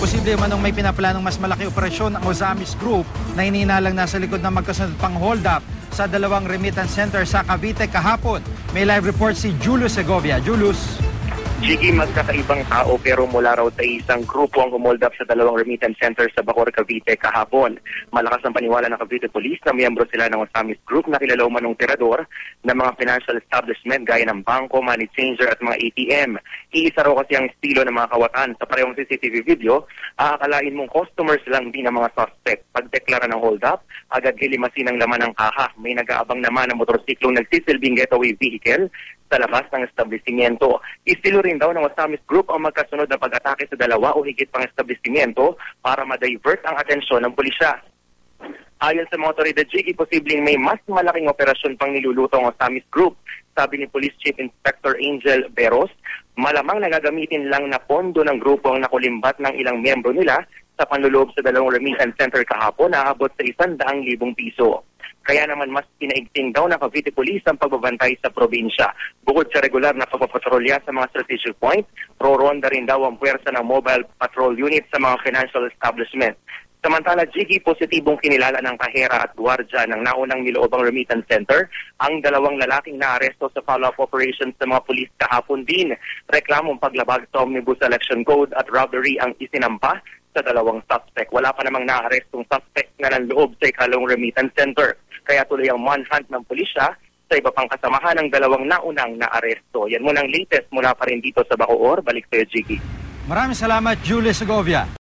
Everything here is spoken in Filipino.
posible manong may pinaplanong mas malaki operasyon ang Ozamis Group na hinihinalang nasa likod ng magkasunod pang hold up sa dalawang remittance center sa Cavite kahapon. May live report si Julius Segovia. Julius. Jiggy, magkakaibang tao pero mula raw sa isang grupo ang humold up sa dalawang remittance center sa Bacoor, Cavite kahapon. Malakas ang paniwala ng Cavite Police na miyembro sila ng Ozamis Group na kilala umanong tirador ng mga financial establishment gaya ng bangko, money changer at mga ATM. Iisa raw kasi ang estilo ng mga kawatan. Sa parehong CCTV video, aakalain mong customers lang din ang mga suspect. Pagdeklara ng hold up, agad lilimasin ang laman ng kaha. May nag-aabang naman ng motorsiklong nagsisilbing getaway vehicle sa labas ng establishmento. Estilo rin daw ng Ozamis Group ang magkasunod na pag-atake sa dalawa o higit pang establishmento para ma-divert ang atensyon ng pulisya. Ayon sa mga otoridad, Jiggy, posibleng may mas malaking operasyon pang niluluto ang Ozamis Group. Sabi ni Police Chief Inspector Angel Beros, malamang nagagamitin lang na pondo ng grupo ang nakulimbat ng ilang miyembro nila sa panluloob sa dalawang remittance center kahapon na aabot sa 100,000 piso. Kaya naman mas pinaigting daw ng Cavite Police ang pagbabantay sa probinsya. Bukod sa regular na pagpapatrolya sa mga strategic point, roronda rin daw ang puwersa ng mobile patrol unit sa mga financial establishment. Samantala, Jiggy, positibong kinilala ng kahera at gwardya ng naunang niloobang remittance center ang dalawang lalaking naaresto sa follow-up operations sa mga pulis kahapon din. Reklamong paglabag sa Omnibus Election Code at robbery ang isinampa sa dalawang suspect. Wala pa namang naarestong suspect na nanloob sa ikalawang remittance center. Kaya tuloy ang manhunt ng pulisya sa iba pang kasamahan ng dalawang naunang naaresto. Yan muna ang latest mula pa rin dito sa Bacoor. Balik sa'yo, Jiggy. Maraming salamat, Julius Segovia.